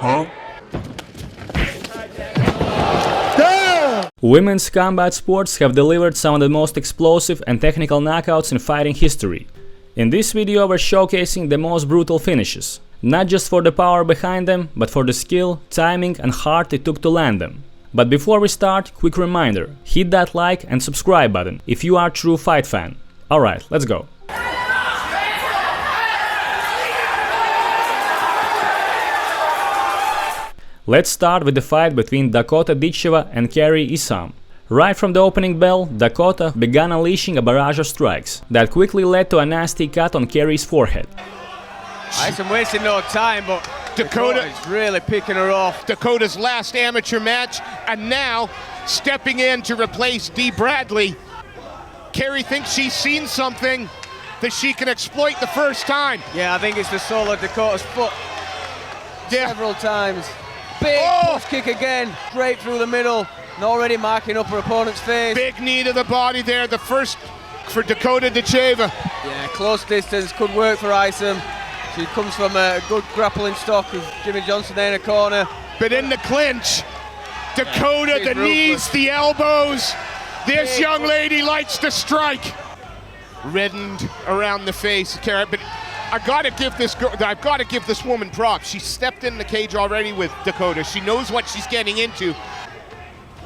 Huh? Women's combat sports have delivered some of the most explosive and technical knockouts in fighting history. In this video we're showcasing the most brutal finishes, not just for the power behind them, but for the skill, timing and heart it took to land them. But before we start, quick reminder, hit that like and subscribe button if you are a true fight fan. Alright, let's go. Let's start with the fight between Dakota Dichova and Kerry Isam. Right from the opening bell, Dakota began unleashing a barrage of strikes that quickly led to a nasty cut on Kerry's forehead. Isam wasting no time, but Dakota is really picking her off. Dakota's last amateur match, and now stepping in to replace Dee Bradley. Kerry thinks she's seen something that she can exploit the first time. Yeah, I think it's the sole of Dakota's foot several times. Big push kick again, straight through the middle, and already marking up her opponent's face. Big knee to the body there, the first for Dakota Dichova. Yeah, close distance, could work for Isam. She comes from a good grappling stock with Jimmy Johnson there in the corner. But in the clinch, Dakota, the knees, the elbows. This young lady likes to strike. Reddened around the face, but I've got to give this woman props. She stepped in the cage already with Dakota. She knows what she's getting into.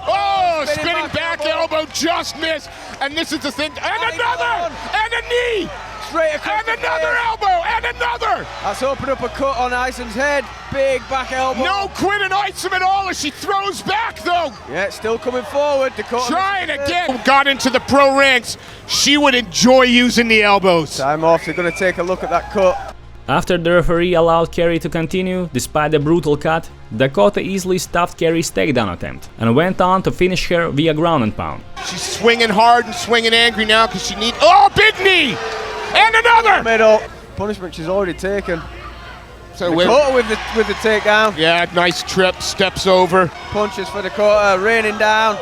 Oh, spinning back elbow just missed. And this is the thing. And another! And a knee! Straight across and another elbow! And another! That's opened up a cut on Isam's head. Big back elbow. No quit in Isam at all as she throws back though. Yeah, still coming forward. Dakota trying again. Got into the pro ranks. She would enjoy using the elbows. Time off. They're going to take a look at that cut. After the referee allowed Kerry to continue, despite the brutal cut, Dakota easily stopped Kerry's takedown attempt and went on to finish her via ground and pound. She's swinging hard and swinging angry now because she needs... Oh, big knee! And another! Middle. Punishment she's already taken. So Dakota with the takedown. Yeah, nice trip, steps over. Punches for Dakota, raining down.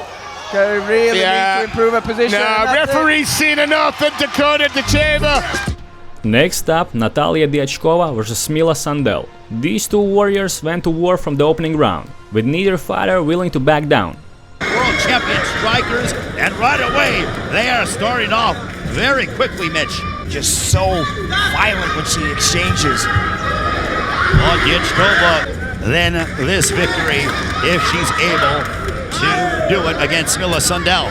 Kerry really needs to improve her position. No, referee's seen enough of Dakota Dichova. Next up, Natalia Dekova versus Mila Sandell. These two warriors went to war from the opening round, with neither fighter willing to back down. World champion strikers, and right away they are starting off very quickly, Mitch. Just so violent when she exchanges. On Dekova, then this victory, if she's able to do it against Mila Sandell.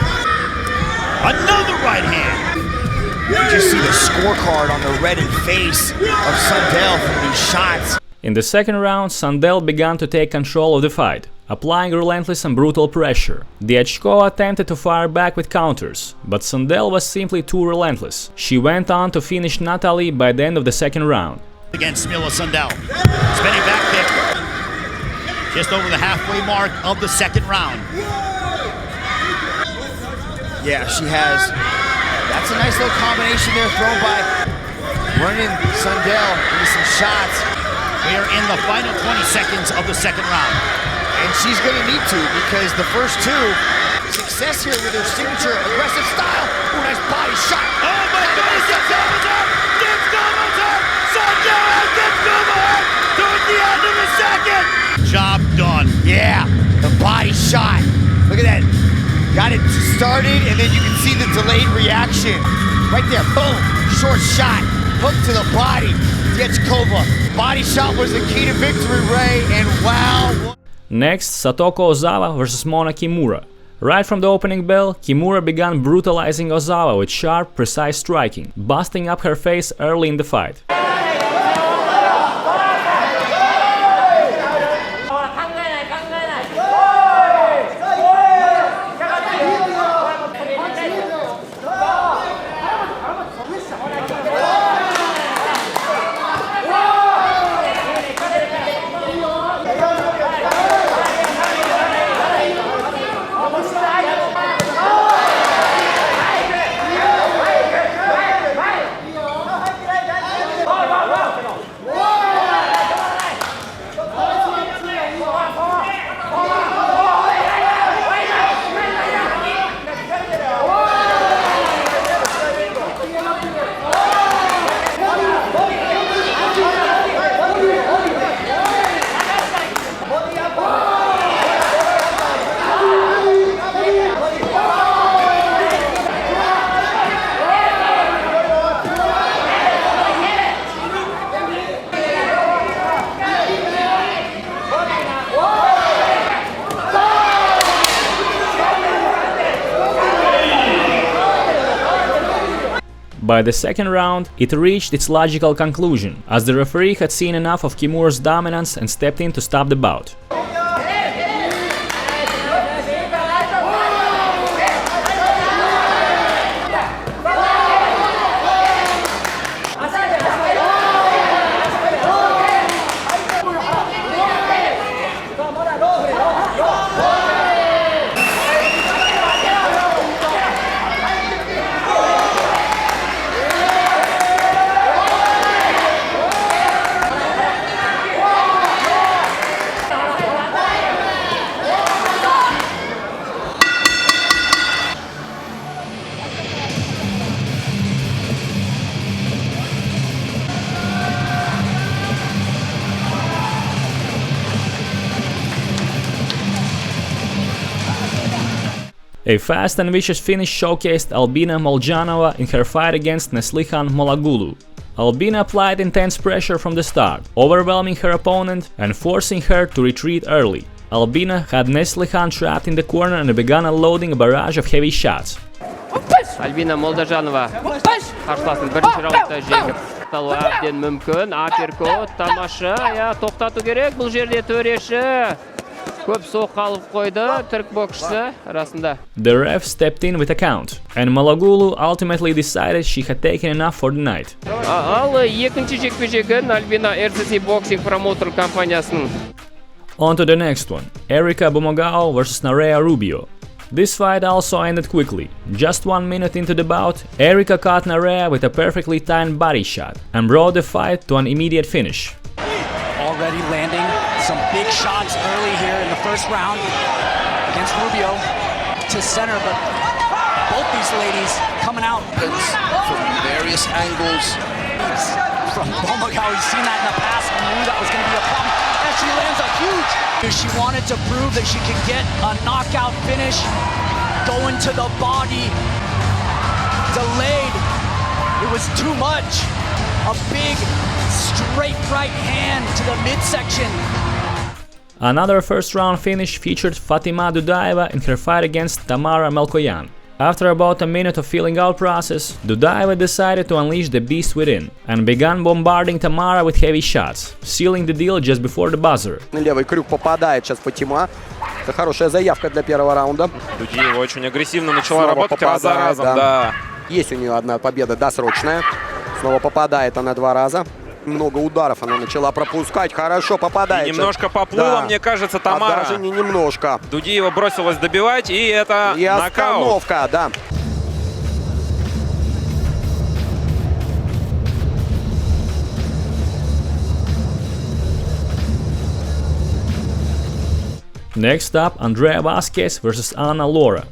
Another right hand. You just see the scorecard on the reddened face of Sandell from these shots. In the second round, Sandell began to take control of the fight, applying relentless and brutal pressure. Dekova attempted to fire back with counters, but Sandell was simply too relentless. She went on to finish Natalie by the end of the second round. Against Mila Sandell. Spinning back kick. Just over the halfway mark of the second round. Yeah, she has. That's a nice little combination there thrown by running Sandell into some shots. We are in the final 20 seconds of the second round. And she's going to need to, because the first two, success here with her signature aggressive style. Ooh, nice body shot. Oh my goodness, Dekova's up! Dekova's up! Sandell has Dekova up toward the end of the second! Job done. Yeah, the body shot. Look at that. Got it started, and then you can see the delayed reaction. Right there, boom, short shot, hook to the body. Dekova, body shot was the key to victory, Ray, and wow. Next, Satoko Ozawa versus Mona Kimura. Right from the opening bell, Kimura began brutalizing Ozawa with sharp, precise striking, busting up her face early in the fight. By the second round, it reached its logical conclusion, as the referee had seen enough of Kimura's dominance and stepped in to stop the bout. A fast and vicious finish showcased Albina Muljanova in her fight against Neslihan Magulu. Albina applied intense pressure from the start, overwhelming her opponent and forcing her to retreat early. Albina had Neslihan trapped in the corner and began unloading a barrage of heavy shots. Albina Muljanova қарсыласын бірінші раундта жеңіп қалуы әбден мүмкін. Аперкот, тамаша, тоқтату керек бұл жерде төреші. Көп соққы алып қойды түрк боксшысы арасында. The ref stepped in with a count, and Magulu ultimately decided she had taken enough for the night. Ал екінші жекпе-жегін Albina RCC Boxing промоутер компаниясының. On to the next one, Erika Bumagawa vs Rubio. This fight also ended quickly. Just 1 minute into the bout, Erika caught Narea with a perfectly timed body shot and brought the fight to an immediate finish. Already landing some big shots early here in the first round against Rubio to center, but both these ladies coming out from various angles. From Bumagawa, we've seen that in the past and knew that was going to be a problem. And she lands a huge. She wanted to prove that she could get a knockout finish, going to the body, delayed. It was too much. A big straight right hand to the midsection. Another first round finish featured Fatima Dudiva in her fight against Tamara Melkoyan. After about a minute of feeling out process, Dudiva decided to unleash the beast within and began bombarding Tamara with heavy shots, sealing the deal just before the buzzer. Левый крюк попадает сейчас Фатима. Это хорошая заявка для первого раунда. Дудиева очень агрессивно начала работать раз за разом, да. Есть у нее одна победа досрочная. Снова попадает она 2 раза. Много ударов она начала пропускать. Хорошо попадает. И немножко поплыла, мне кажется, Тамара. Даже не немножко. Дудиева бросилась добивать, и это и нокаут. Остановка, да. Next up, Andrea Vasquez vs Anna Laura.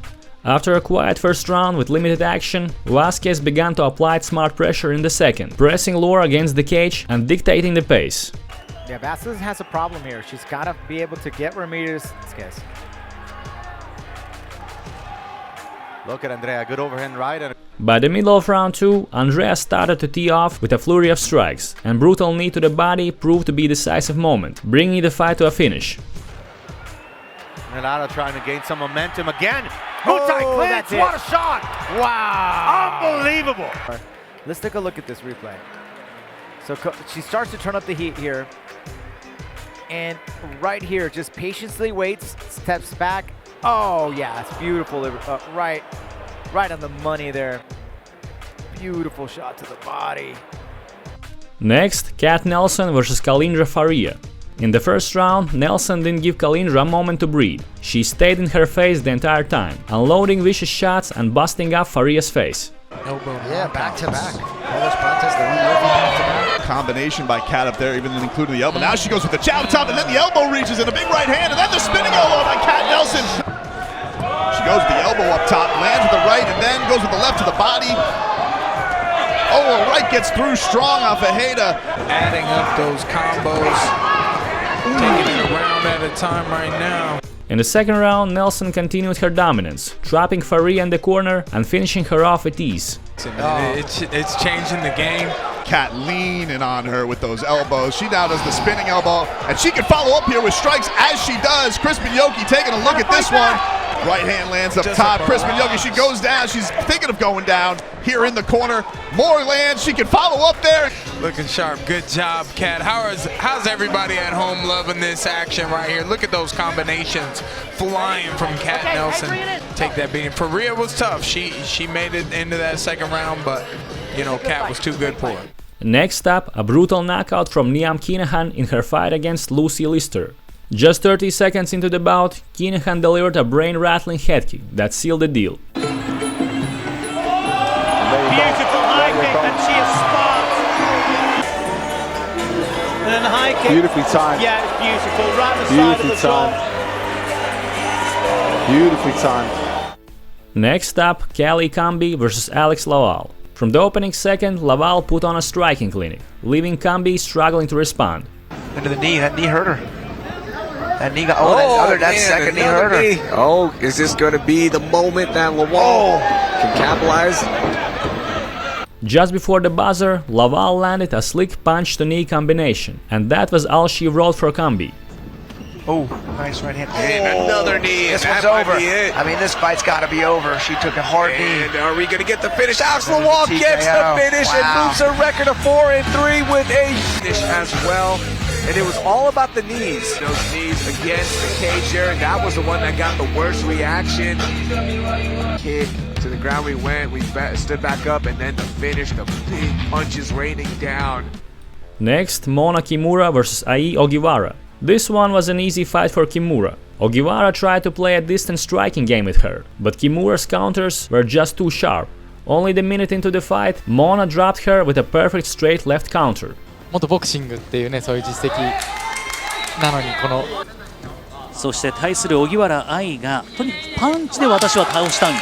After a quiet first round with limited action, Vasquez began to apply smart pressure in the second, pressing Laura against the cage and dictating the pace. Yeah, Vasquez has a problem here. She's got to be able to get Ramirez. Look at Andrea, good overhand right. By the middle of round 2, Andrea started to tee off with a flurry of strikes, and brutal knee to the body proved to be a decisive moment, bringing the fight to a finish. Renata trying to gain some momentum again. That's it. What a shot! Wow! Unbelievable! Let's take a look at this replay. So she starts to turn up the heat here. And right here, just patiently waits, steps back. Oh yeah, it's beautiful. Right on the money there. Beautiful shot to the body. Next, Kat Nelson vs Kalindra Faria. In the first round, Nelson didn't give Kalindra a moment to breathe. She stayed in her face the entire time, unloading vicious shots and busting up Faria's face. Elbow. Yeah, back to back. Polish contest, they're back to back. Combination by Kat up there, even including the elbow. Now she goes with the jab top, and then the elbow reaches in a big right hand, and then the spinning elbow by Kat Nelson. She goes with the elbow up top, lands with the right, and then goes with the left to the body. Oh, a right gets through strong off of Hayda. Adding up those combos. Taking it a round at a time right now. In the second round, Nelson continued her dominance, trapping Faria in the corner and finishing her off with ease. It's changing the game. Kat leaning on her with those elbows. She now does the spinning elbow, and she can follow up here with strikes as she does. Crispin Yoki taking a look at this one. Right hand lands up top. Crispin Yogi, she goes down. She's thinking of going down. Here in the corner. More lands. She can follow up there. Looking sharp. Good job, Kat. How's everybody at home loving this action right here? Look at those combinations flying from Kat Nelson. Take that beating. Faria was tough. She made it into that second round, but you know, Kat was too good for it. Next up, a brutal knockout from Kinahan in her fight against Listister. Just 30 seconds into the bout, Kinahan delivered a brain-rattling head kick that sealed the deal. Beautiful high kick, and she is sparked. And then the high kick. Beautifully timed. Yeah, it's beautiful. Right at the side of the jaw. Beautifully timed. Next up, Kelly Cambi versus Alex Laval. From the opening second, Laval put on a striking clinic, leaving Cambi struggling to respond. Into the knee, that knee hurt her. That knee got, that second knee hurt her. Oh, is this going to be the moment that Laval can capitalize? Just before the buzzer, Laval landed a slick punch-to-knee combination, and that was all she wrote for Cambi. Oh, nice right hand. And another knee. This one's over. I mean, this fight's got to be over. She took a hard knee. And are we going to get the finish? Alex Laval gets the finish and moves her record to 4-3 with a finish as well. And it was all about the knees. Those knees against the cage there. That was the one that got the worst reaction. Kick to the ground we went. We stood back up, and then the finish, the big punches raining down. Next, Mona Kimura versus Ai Ogiara. This one was an easy fight for Kimura. Ogiara tried to play a distant striking game with her, but Kimura's counters were just too sharp. Only the minute into the fight, Mona dropped her with a perfect straight left counter. 元ボクシングっていうね、そういう実績なのにこのそして対する荻原愛がとにかくパンチで私は倒したんだ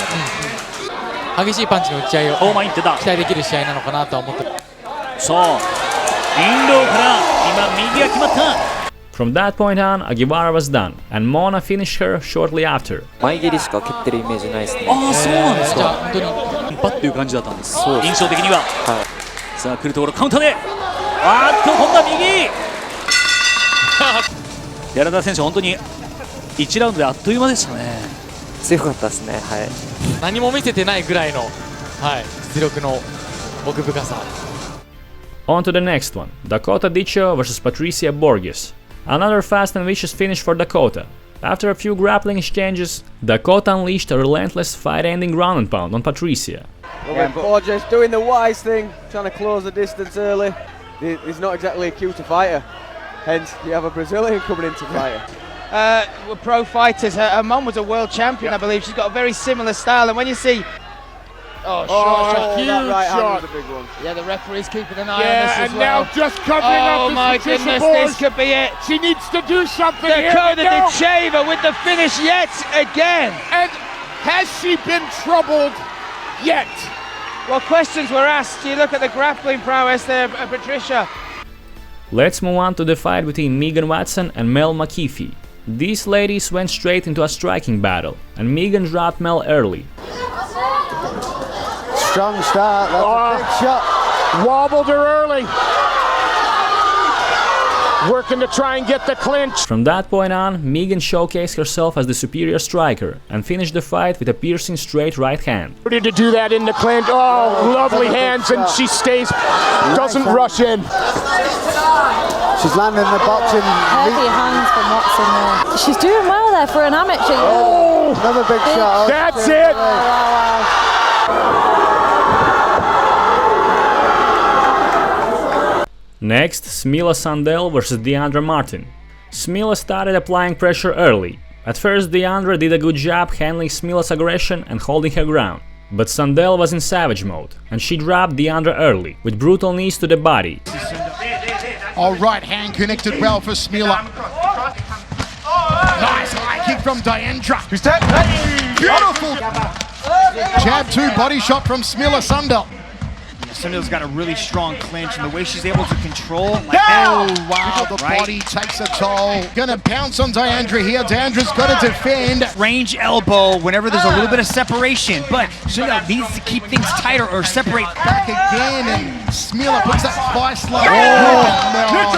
と、激しいパンチの打ち合いを期待できる試合なのかなとは思って。そう、インローから今右が決まった。From that point on, Ogiara was done, and Mona finished her shortly after. 前蹴りしか蹴ってるイメージないですね。ああ、そうなんですか。本当にパッという感じだったんです。印象的には。はい、さあ来るところカウンターで。あーっと今度は右寺田選手、本当に1ラウンドであっという間でしたね。強かったですね。はい、何も見せてないぐらいの、はい、実力の奥深さ。On to the next one, Dakota Dicho versus Patricia Borgis. Another fast and vicious finish for Dakota. After a few grappling exchanges, Dakota unleashed a relentless fight-ending ground and pound on Patricia. Borgis doing the wise thing, trying to close the distance early. He's not exactly a cuter fighter, hence you have a Brazilian coming in to fight her. We're pro fighters. Her mum was a world champion, I believe. She's got a very similar style, and when you see huge that right shot. hand was a big one. Yeah, the referee's keeping an eye on this as and well. now just covering up. Oh my goodness, this could be it. She needs to do something. Dakota Dicho with the finish yet again. And has she been troubled yet? Well, questions were asked. You look at the grappling prowess there, Patricia. Let's move on to the fight between Megan Watson and Mel McKi. These ladies went straight into a striking battle, and Megan dropped Mel early. Strong start, that's a big shot. Wobbled her early. Working to try and get the clinch. From that point on, Megan showcased herself as the superior striker and finished the fight with a piercing straight right hand. Ready to do that in the clinch. Oh, lovely hands, and she stays, doesn't rush in. She's landing the boxing. Heavy hands from Watson there. She's doing well there for an amateur. Oh, another big shot. That's it. Wow. Next, Smila Sandell versus Deandra Martin. Smila started applying pressure early. At first, Deandra did a good job handling Smila's aggression and holding her ground. But Sandell was in savage mode, and she dropped Deandra early, with brutal knees to the body. All right, hand connected well for Smila. Nice high kick from Deandra. Who's that? Beautiful! Jab 2, body shot from Smila Sandell. Sandell's got a really strong clinch, and the way she's able to control. Oh, wow, the body takes a toll. Gonna bounce on Deandra here. Deandra's got to defend. Range elbow whenever there's a little bit of separation, but Sandell needs to keep things tighter or separate. Back again, and Smila puts that vice line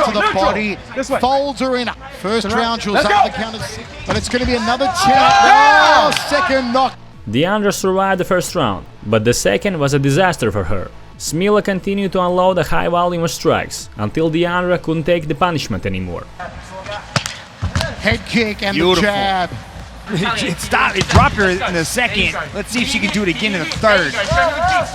to the body, folds her in. First round, she was up the count of 6, but it's going to be another 10. Oh, second knock. Deandra survived the first round, but the second was a disaster for her. Smila continued to unload a high volume of strikes, until Deandra couldn't take the punishment anymore. Head kick and the jab. It dropped her in the second. Let's see if she can do it again in the third.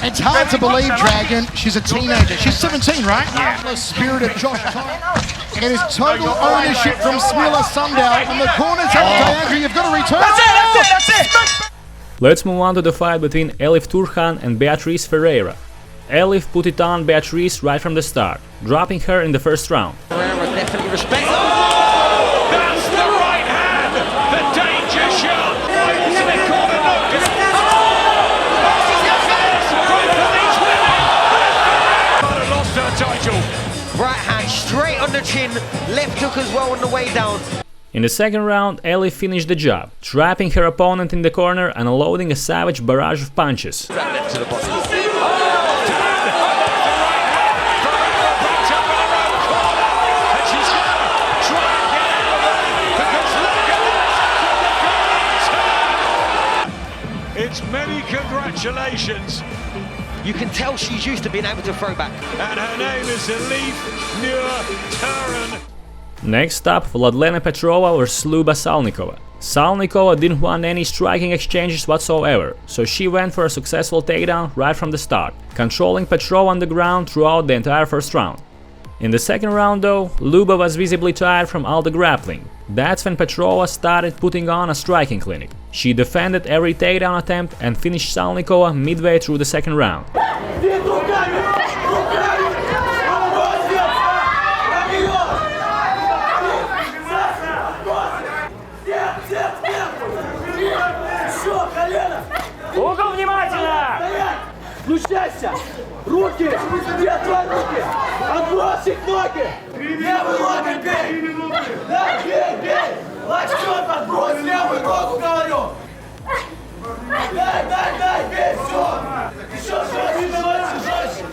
It's hard to believe, Dragon. She's a teenager. She's 17, right? Yeah. The spirit of Josh Thomas. It is total ownership from Smila Sandell. And the corners have Diandra. You've got to return. That's it. Let's move on to the fight between Elif Turkhan and Beatriz Ferreira. Elif put it on Beatriz right from the start, dropping her in the first round. Ferrer definitely respect. That's the right hand. The danger shot. Lost her title. Right hand straight on the chin, left hook as well on the way down. In the second round, Elif finished the job, trapping her opponent in the corner and unloading a savage barrage of punches. It's many congratulations. You can tell she's used to being able to throw back. And her name is Elif Turkhan. Next up, Vladlena Petrova vs Luba Salnikova. Salnikova didn't want any striking exchanges whatsoever, so she went for a successful takedown right from the start, controlling Petrova on the ground throughout the entire first round. In the second round though, Luba was visibly tired from all the grappling. That's when Petrova started putting on a striking clinic. She defended every takedown attempt and finished Salnikova midway through the second round. Угол внимательно! Включайся! Руки! Где твои руки? Отбросить ноги! Левый локоть бей! Да, бей! Локтем отбрось левую ногу, говорю! Дай, бей, все! Еще жестче!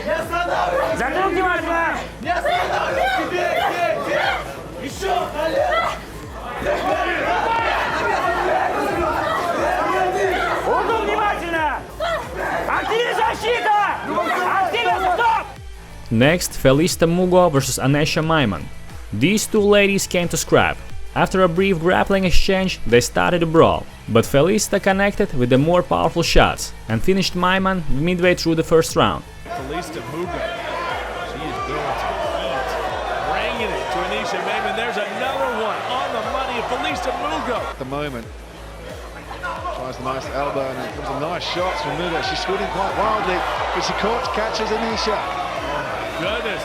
Не останавливайся! Закрыл внимательно! Не останавливайся! Бей! Еще, колено! Угол внимательно! Активируй защита! Активируй, стоп! Next, Felista Mugo vs Anesha Mman. These two ladies came to scrap. After a brief grappling exchange, they started a brawl, but Felista connected with the more powerful shots and finished Mman midway through the first round. Felista Mugo. She is going to eat. Bringing it to Anisha Mman. There's another one on the money of Felista Mugo. At the moment. Tries a nice elbow and it comes a nice shot from Mugo. She's swinging quite wildly, but she catches Anisha. Goodness.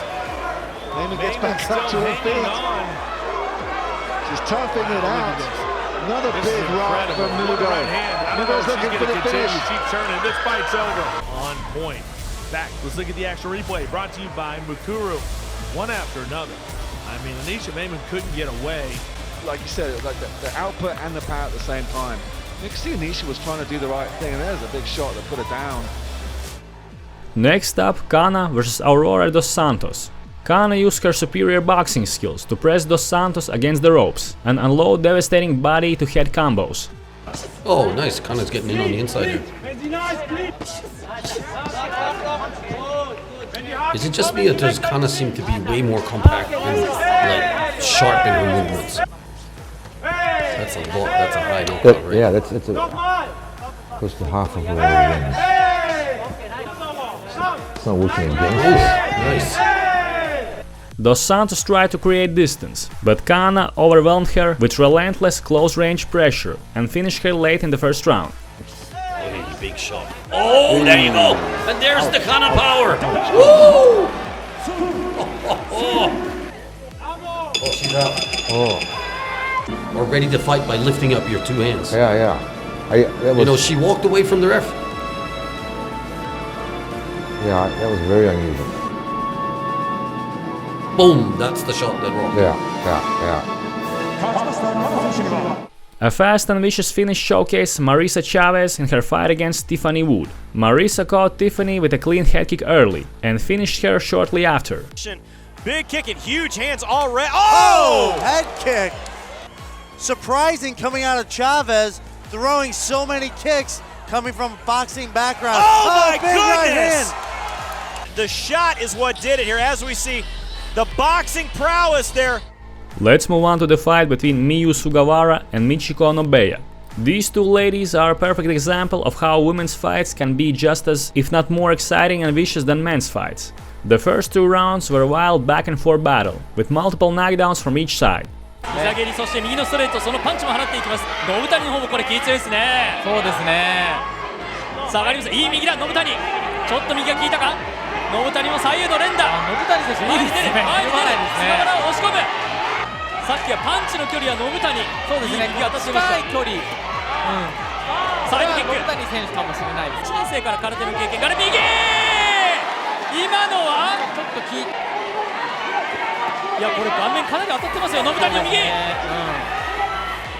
Mman gets back up to her feet. She's toughing it out. Another big right from Mugo. Mugo's looking for the finish. Keep turning. This fight's over. On point. Back. Let's look at the actual replay. Brought to you by Magulu. One after another. I mean, Anisha Mman couldn't get away. Like you said, like the output and the power at the same time. You can see Anisha was trying to do the right thing, and there's a big shot that put her down. Next up, Kana vs Aurora dos Santos. Kana used her superior boxing skills to press dos Santos against the ropes and unload devastating body to head combos. Oh, nice. Kana's getting in on the inside here. Is it just me or does Kana seem to be way more compact and like sharp in her movements? That's a high knockout, right? Yeah, that's close to half of her range. It's not working against it. Nice. Dos Santos tried to create distance, but Kana overwhelmed her with relentless close-range pressure and finished her late in the first round. Hey, big shot. Oh, there you go! And there's the Kana power! Woo! Oh, she's out. Oh. Or ready to fight by lifting up your two hands. Yeah. You know, she walked away from the ref. Yeah, that was very unusual. Boom! That's the shot that rocked. Yeah. A fast and vicious finish showcased Marisa Chavez in her fight against Tiffany Wood. Marisa caught Tiffany with a clean head kick early and finished her shortly after. Big kick and huge hands already. Oh! Head kick. Surprising coming out of Chavez, throwing so many kicks coming from a boxing background. Oh my big goodness! Right hand. The shot is what did it here. As we see, the boxing prowess there. Let's move on to the fight between Miyu Sugawara and Michiko Nobeya. These two ladies are a perfect example of how women's fights can be just as, if not more exciting and vicious than men's fights. The first 2 rounds were a wild back and forth battle, with multiple knockdowns from each side. 膝蹴り、そして右のストレート、そのパンチも払っていきます。信谷の方もこれ気強いですね。そうですね。さあ上がります。いい右だ、信谷。ちょっと右が効いたか。信谷も左右の連打。信谷選手前に出る、前に出る。菅原を押し込む。さっきはパンチの距離は信谷。そうですね。右が当たってました。近い距離。サイドキック。信谷選手かもしれないです。1年生から空手の経験から右。今のはちょっといやこれ顔面かなり当たってますよ。信谷の右。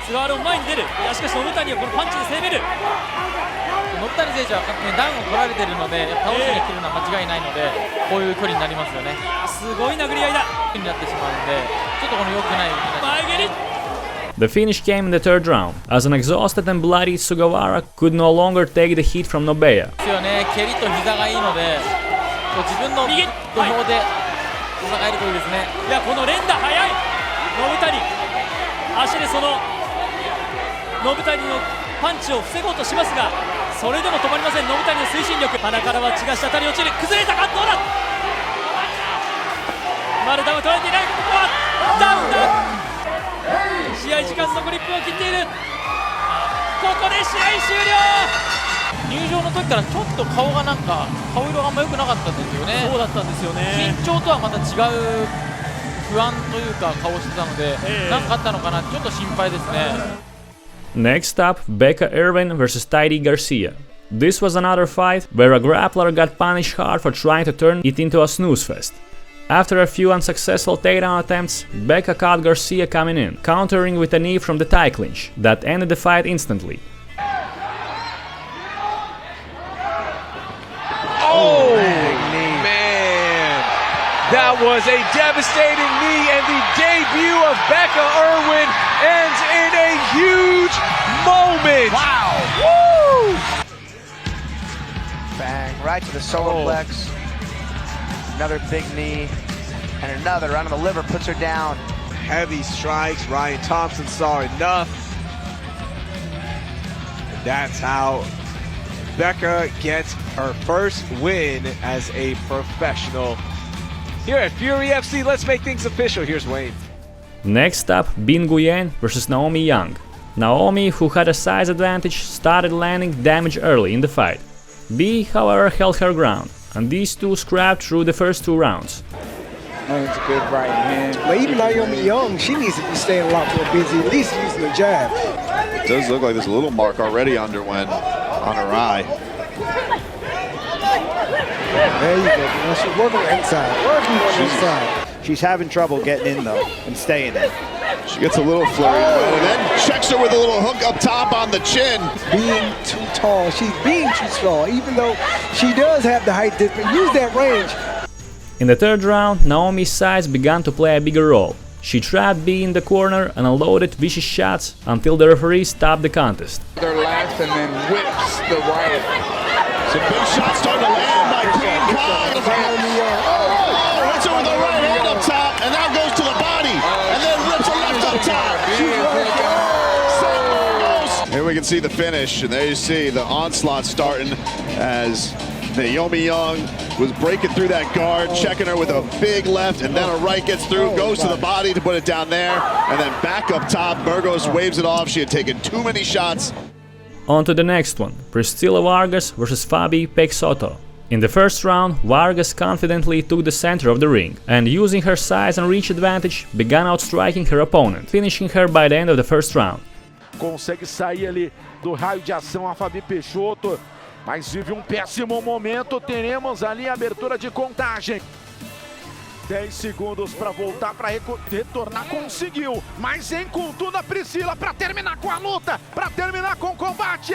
菅原も前に出る。いやしかし信谷はこのパンチで攻める。信谷選手はダウンを取られているので倒しに来るのは間違いないのでこういう距離になりますよね。すごい殴り合いだ。になってしまうのでちょっとこの良くない前蹴り。The finish came in the 3rd round, as an exhausted and bloody Sugawara could no longer take the heat from Nobeya. ですよね。蹴りと膝がいいので自分の土俵で戦えるといいですね。いやこの連打速い。信谷足でその信谷のパンチを防ごうとしますがそれでも止まりません。信谷の推進力。鼻からは血が滴り落ちる。崩れたか。どうだ。まだダウン取られていない。ここはダウンだ。試合時間残り1分を切っている。ここで試合終了。入場の時からちょっと顔がなんか顔色があんま良くなかったんですよね。そうだったんですよね。緊張とはまた違う不安というか顔してたので、何かあったのかなちょっと心配ですね。Next up, Becca Irvin vs Tidy Garcia. This was another fight where a grappler got punished hard for trying to turn it into a snooze fest. After a few unsuccessful takedown attempts, Becca caught Garcia coming in, countering with a knee from the tie clinch that ended the fight instantly. Oh, man. That was a devastating knee, and the debut of Becca Irvin ends in a huge moment. Wow. Woo! Bang, right to the solar plex. Another big knee, and another right on the liver, puts her down. Heavy strikes. Ryan Thompson saw enough. And that's how Becca gets her first win as a professional. Here at Fury FC, let's make things official. Here's Wayne. Next up, Bin Nguyen vs Naomi Young. Naomi, who had a size advantage, started landing damage early in the fight. B, however, held her ground, and these two scrapped through the first 2 rounds. That's a good right hand. But even Naomi Young, she needs to be staying a lot more busy, at least using the jab. It does look like there's a little mark already underwent on her eye. There you go. She's working inside. Inside. She's having trouble getting in though and staying in. She gets a little flurry and then checks her with a little hook up top on the chin. Being too tall. She's being too tall, even though she does have the height difference. Use that range. In the 3rd round, Naomi's size began to play a bigger role. She trapped B in the corner and unloaded vicious shots until the referee stopped the contest. Their left and then whips the right. Some big shots starting to land by Queen Khan. Oh, hits her with the right hand up top, and now goes to the body, and then rips the left up top. Here we can see the finish, and there you see the onslaught starting as Naomi Young was breaking through that guard, checking her with a big left, and then a right gets through, goes to the body to put it down there, and then back up top, Burgos waves it off. She had taken too many shots. On to the next one, Priscilla Vargas vs Fabi Peixoto. In the first round, Vargas confidently took the center of the ring, and using her size and reach advantage, began outstriking her opponent, finishing her by the end of the first round. Consegue sair ali do raio de ação a Fabi Peixoto, mas vive péssimo momento. Teremos ali a abertura de contagem. 10 segundos para voltar, para retornar, conseguiu. Mas encurtuna a Priscila para terminar com a luta, para terminar com o combate.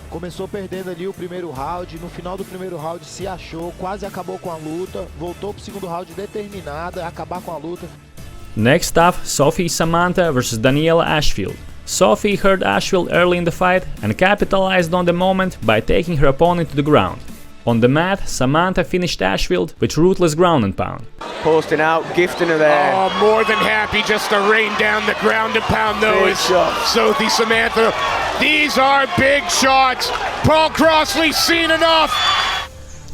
Começou perdendo ali o primeiro round, no final do primeiro round se achou, quase acabou com a luta, voltou pro segundo round determinada a acabar com a luta. Next up, Sophie Samantha versus Daniela Ashfield. Sophie heard Ashfield early in the fight and capitalized on the moment by taking her opponent to the ground. On the mat, Samantha finished Ashfield with ruthless ground and pound. Posting out, gifting her there. Oh, more than happy just to rain down the ground and pound those. Sophie Samantha, these are big shots. Paul Crossley seen enough.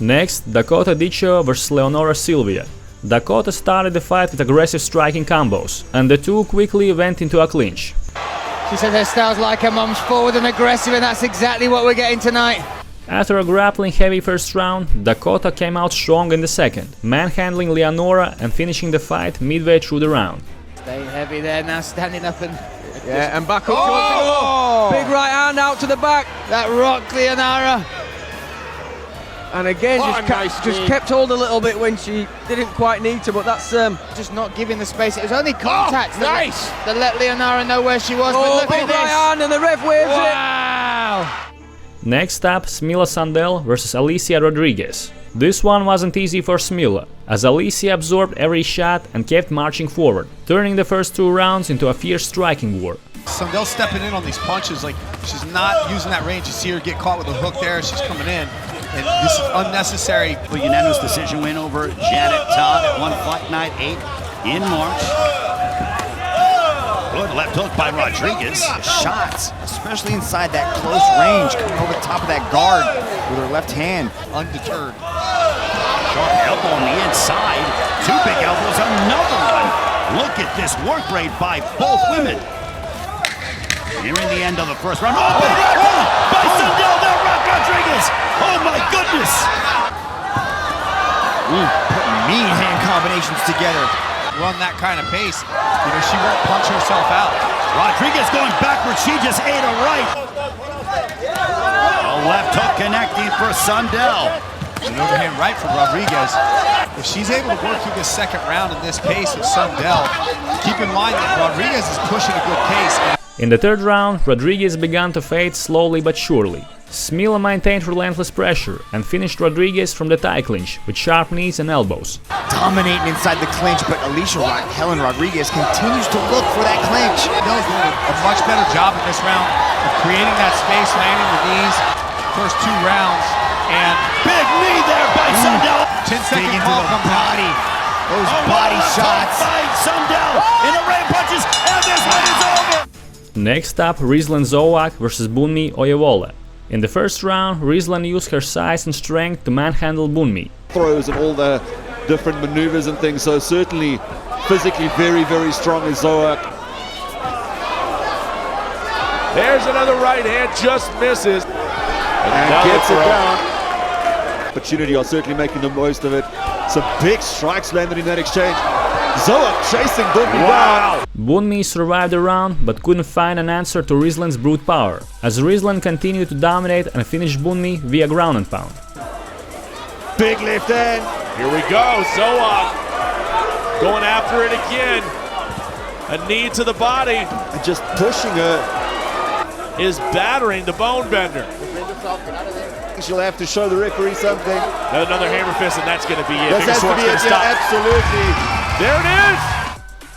Next, Dakota Dicho versus Leonora Silvia. Dakota started the fight with aggressive striking combos, and the two quickly went into a clinch. She said her style's like her mum's, forward and aggressive, and that's exactly what we're getting tonight. After a grappling heavy first round, Dakota came out strong in the second, manhandling Leonora and finishing the fight midway through the round. Stay heavy there, now standing up and... Yeah, and back up. Big right hand out to the back. That rocked Leonora. And again, just kept hold a little bit when she didn't quite need to, but that's just not giving the space. It was only contact nice. that let Leonora know where she was. But look at this. Right hand and the ref waves it. Wow. Next up, Smila Sandell versus Alicia Rodriguez. This one wasn't easy for Smila, as Alicia absorbed every shot and kept marching forward, turning the first two rounds into a fierce striking war. Sandell stepping in on these punches, like she's not using that range. You see her get caught with a hook there, she's coming in. And this is unnecessary. A unanimous decision win over Janet Todd at One Fight Night 8 in March. Good left hook by Rodriguez. Shots, especially inside that close range, coming over the top of that guard with her left hand, undeterred. Sharp elbow on the inside. Two big elbows, another one. Look at this work rate by both women. Nearing the end of the first round. Oh, by Sandell, there, Rodriguez. Oh my goodness! Putting mean hand combinations together. Run that kind of pace, you know, she won't punch herself out. Rodriguez going backwards, she just ate a right. A left hook connecting for Sandell. An overhand right for Rodriguez. If she's able to work through this second round in this pace with Sandell, keep in mind that Rodriguez is pushing a good pace. In the third round, Rodriguez began to fade slowly but surely. Smila maintained relentless pressure and finished Rodriguez from the tie clinch with sharp knees and elbows. Dominating inside the clinch, but Helen Rodriguez continues to look for that clinch. Sandell's doing a much better job in this round of creating that space, landing the knees. First two rounds, and big knee there by Sandell. 10-second call comes body. Those body shots. By Sandell in a rain punches, and this one is over. Next up, Rizlan Zowak versus Bunmi Oyewola. In the first round, Rizlan used her size and strength to manhandle Bunmi. Throws and all the different maneuvers and things, so certainly physically very, very strong as Zowak. There's another right hand, just misses. And gets it down. Opportunity are certainly making the most of it. Some big strikes landed in that exchange. Zowak chasing Bunmi down. Bunmi survived the round but couldn't find an answer to Rizlan's brute power, as Rizlan continued to dominate and finish Bunmi via ground and pound. Big left hand. Here we go, Zowak going after it again. A knee to the body. And just pushing her. Is battering the bone bender. She'll have to show the referee something. Another hammer fist, and that's going to be it. That's to be it, yeah, absolutely. There it is!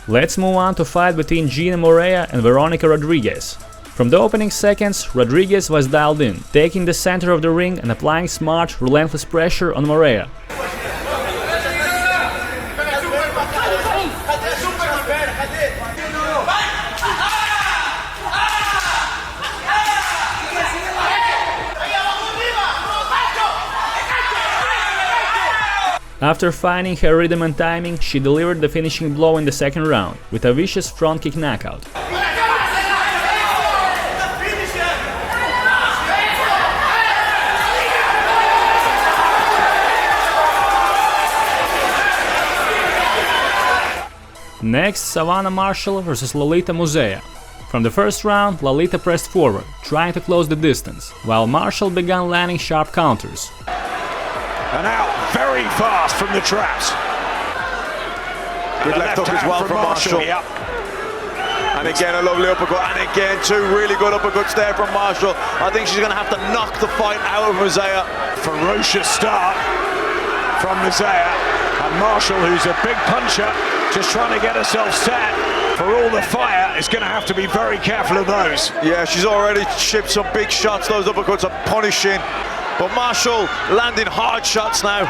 Let's move on to fight between Gina Morea and Veronica Rodriguez. From the opening seconds, Rodriguez was dialed in, taking the center of the ring and applying smart, relentless pressure on Morea. After finding her rhythm and timing, she delivered the finishing blow in the second round, with a vicious front kick knockout. Next, Savannah Marshall versus Lolita Musea. From the first round, Lolita pressed forward, trying to close the distance, while Marshall began landing sharp counters. And out very fast from the traps. Good left hook as well from Marshall. Yep. And again, a lovely uppercut, and again, two really good uppercuts there from Marshall. I think she's going to have to knock the fight out of Mazea. Ferocious start from Mazea. And Marshall, who's a big puncher, just trying to get herself set for all the fire, is going to have to be very careful of those. Yeah, she's already shipped some big shots. Those uppercuts are punishing. But Marshall landing hard shots now.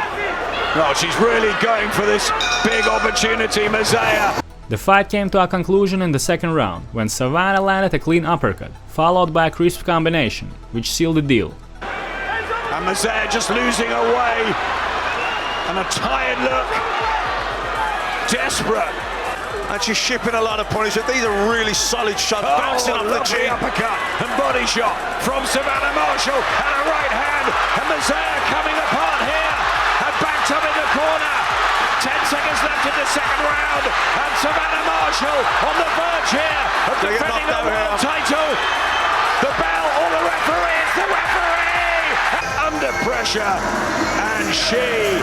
No, she's really going for this big opportunity, Mazea. The fight came to a conclusion in the second round, when Savannah landed a clean uppercut, followed by a crisp combination, which sealed the deal. And Mazea just losing her way. And a tired look. Desperate. And she's shipping a lot of punishment. These are really solid shots. Bouncing off the chin. Uppercut and body shot from Savannah Marshall. And a right hand. And Mazea coming apart here. And backed up in the corner. 10 seconds left in the second round. And Savannah Marshall on the verge here of defending the world title. The bell or the referee. It's the referee. Under pressure. And she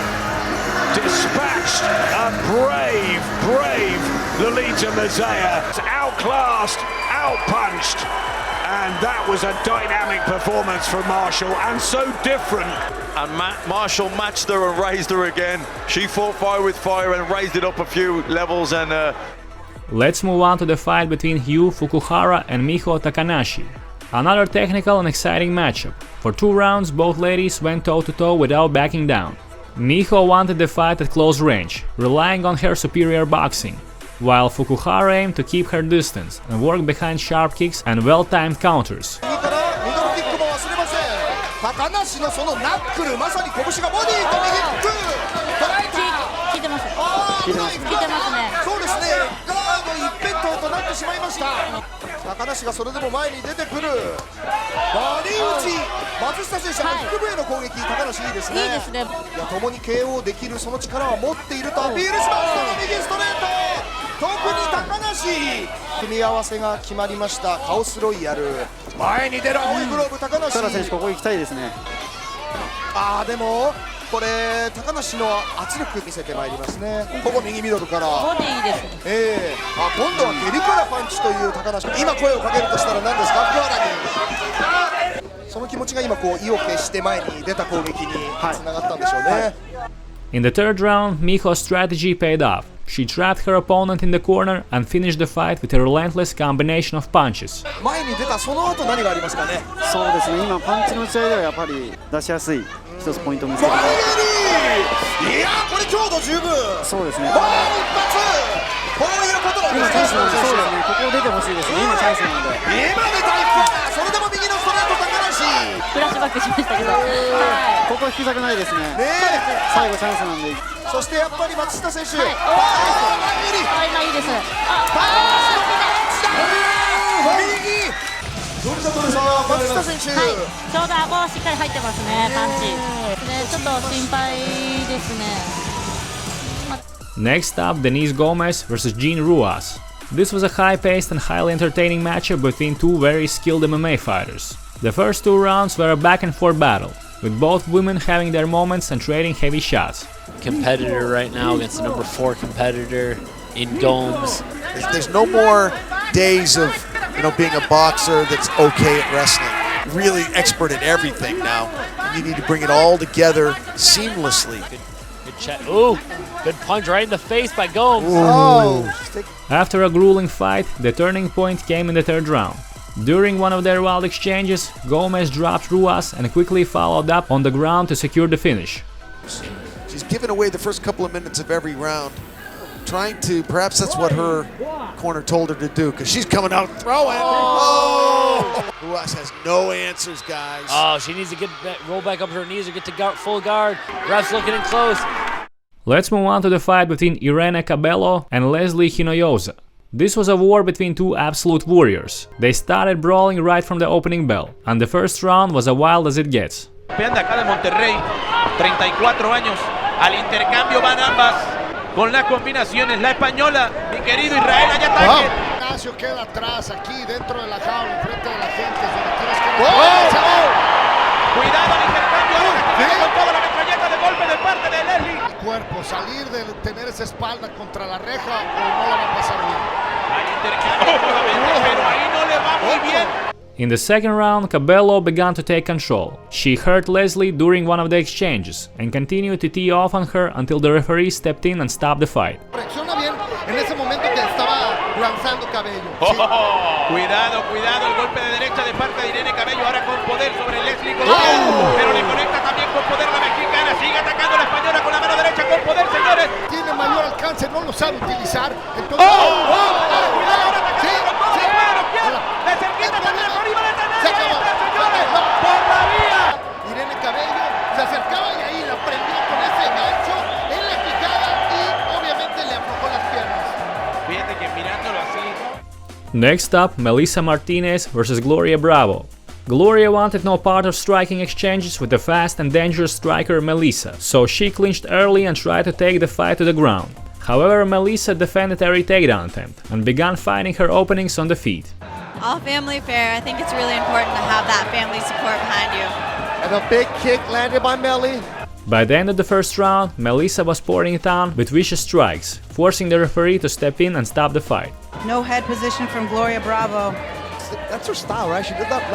dispatched a brave Lolita Mazea. Outclassed, outpunched, and that was a dynamic performance from Marshall, and so different. And Marshall matched her and raised her again. She fought fire with fire and raised it up a few levels. And let's move on to the fight between Yu Fukuhara and Miho Takanashi. Another technical and exciting matchup. For 2 rounds, both ladies went toe-to-toe without backing down. Miho wanted the fight at close range, relying on her superior boxing, while Fukuhara aimed to keep her distance and work behind sharp kicks and well-timed counters. In the third round, Miho's strategy paid off. She trapped her opponent in the corner and finished the fight with a relentless combination of punches. Next up, Denise Gomez vs Jean Ruas. This was a high-paced and highly entertaining matchup between two very skilled MMA fighters. The first 2 rounds were a back-and-forth battle, with both women having their moments and trading heavy shots. Competitor right now against the number 4 competitor in Gomes. There's no more days of being a boxer that's okay at wrestling. Really expert at everything now. And you need to bring it all together seamlessly. Good check. Ooh, good punch right in the face by Gomes. After a grueling fight, the turning point came in the third round. During one of their wild exchanges, Gomez dropped Ruas and quickly followed up on the ground to secure the finish. She's given away the first couple of minutes of every round, trying to, perhaps that's what her corner told her to do, because she's coming out throwing. Ruas has no answers, guys. Oh, she needs to roll back up her knees or get to full guard. Ref's looking in close. Let's move on to the fight between Irene Cabello and Leslie Hinojosa. This was a war between two absolute warriors. They started brawling right from the opening bell, and the first round was as wild as it gets. Campeón de acá de Monterrey, 34 años, al intercambio van ambas, con las combinaciones, la española, mi querido Israel, allá ataque. Ignacio queda atrás, aquí dentro de la jaula, enfrente de la gente, donde tienes que... Cuidado al intercambio, con toda la metralleta de golpe de parte de Leslie. cuerpo, salir de tener esa espalda contra la reja o no la va a pasar bien. In the second round, Cabello began to take control. She hurt Leslie during one of the exchanges and continued to tee off on her until the referee stepped in and stopped the fight. Reacciona bien en ese momento que estaba lanzando Cabello. Cuidado, cuidado, el golpe de derecha de parte de Irene Cabello, ahora con poder sobre Leslie pero le conecta también con poder la mexicana, sigue atacando a la española con la mano derecha con poder, señores. Tiene mayor alcance, no lo sabe utilizar. Entonces, cuidado, ahora atacando de cerquita también por arriba de tener, señores, por la vía. Irene Cabello se acercaba y ahí la prendió con ese gancho en la quijada y obviamente le aflojó las piernas. Fíjate que mirándolo así. Next up, Melissa Martinez versus Gloria Bravo. Gloria wanted no part of striking exchanges with the fast and dangerous striker Melissa, so she clinched early and tried to take the fight to the ground. However, Melissa defended every takedown attempt and began finding her openings on the feet. All family affair. I think it's really important to have that family support behind you. And a big kick landed by Melly. By the end of the first round, Melissa was pouring it on with vicious strikes, forcing the referee to step in and stop the fight. No head position from Gloria Bravo. That's her style, right? She did that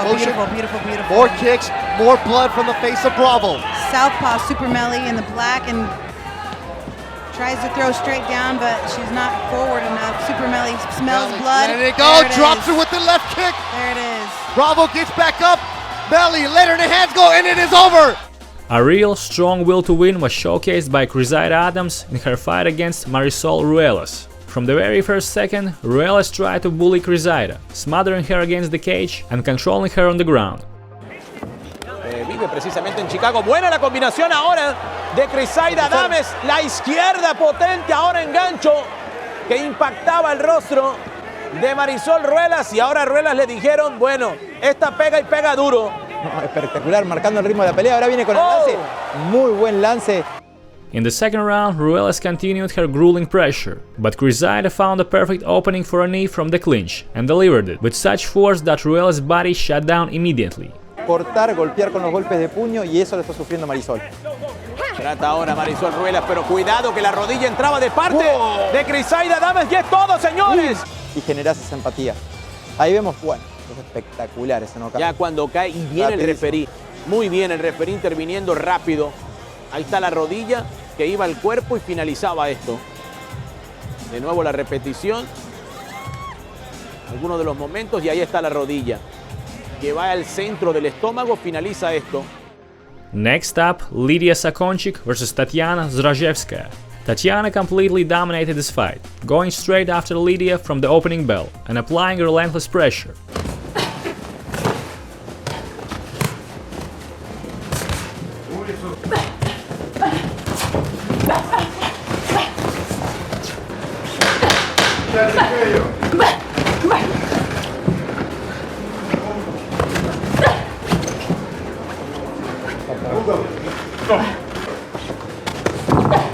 motion. Beautiful, beautiful, beautiful. More kicks, more blood from the face of Bravo. Southpaw Super Melly in the black and tries to throw straight down, but she's not forward enough. Super Melly smells blood. There it goes, drops her with the left kick. There it is. Bravo gets back up. Melly let her in the hands go, and it is over. A real strong will to win was showcased by Crisaida Adams in her fight against Marisol Ruelas. From the very first second, Ruelas tried to bully Crisaida, smothering her against the cage and controlling her on the ground. Vive precisamente en Chicago. Buena la combinación ahora de Crisaida Adams. La izquierda potente ahora en gancho que impactaba el rostro de Marisol Ruelas. Y ahora Ruelas le dijeron, bueno, esta pega y pega duro. No, espectacular, marcando el ritmo de la pelea. Ahora viene con el lance. Muy buen lance. In the second round, Ruelas continued her grueling pressure, but Crisaida found a perfect opening for a knee from the clinch and delivered it with such force that Ruelas' body shut down immediately. Cortar, golpear con los golpes de puño y eso lo está sufriendo Marisol. Trata ahora Marisol Ruelas, pero cuidado que la rodilla entraba de parte de Crisaida Adams y es todo, señores. Y generas esa empatía. Ahí vemos, bueno, es espectacular ese knockout. Ya cuando cae y viene el referí. Muy bien el referí interviniendo rápido. Ahí está la rodilla que iba al cuerpo y finalizaba esto. De nuevo la repetición. Algunos de los momentos y ahí está la rodilla. Que va al centro del estómago, finaliza esto. Next up, Lidia Sakonchik versus Tatiana Zdrajevskaya. Tatiana completely dominated this fight, going straight after Lidia from the opening bell and applying relentless pressure.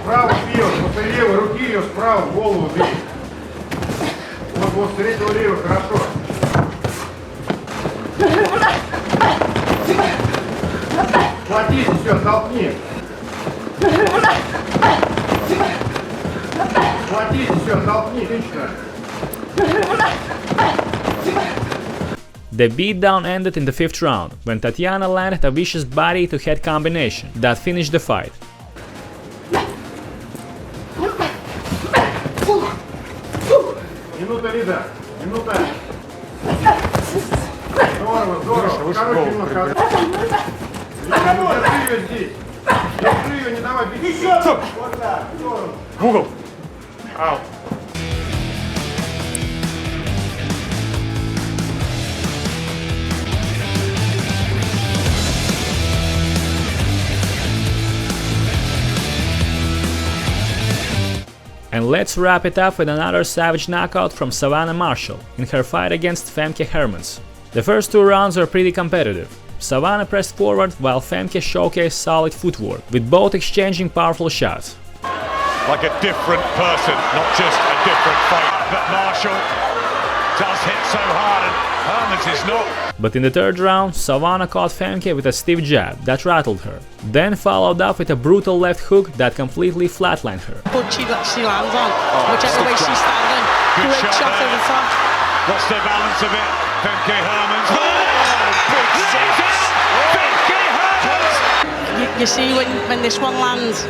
Право бьешь, после левой руки ее справа в голову бей. Вот с третьего левого хорошо. Хватись, все, толкни. Хватись, все, толкни, отлично. The beatdown ended in the fifth round, when Tatiana landed a vicious body-to-head combination that finished the fight. Минута, Лида, минута. Здорово, здорово. Короче, немножко. Держи ее здесь. Держи ее, не давай бить. Вот так, здорово. Mugo. Out. And let's wrap it up with another savage knockout from Savannah Marshall in her fight against Femke Hermans. The first two rounds were pretty competitive. Savannah pressed forward while Femke showcased solid footwork, with both exchanging powerful shots. Like a different person, not just a different fight. But Marshall does hit so hard, and Hermans is not. But in the third round, Savannah caught Femke with a stiff jab that rattled her, then followed up with a brutal left hook that completely flatlined her. Good she lands on, whichever way she's standing. Great shot over the top. What's the balance of it? Femke Hermans. You see when this one lands,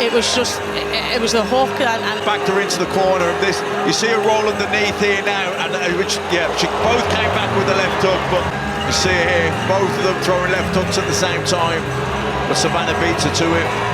it was just, it was the hook and backed her into the corner of this. You see her roll underneath here now, and which, yeah, she both came back with the left hook, but you see here, both of them throwing left hooks at the same time. But Savannah beats her to it.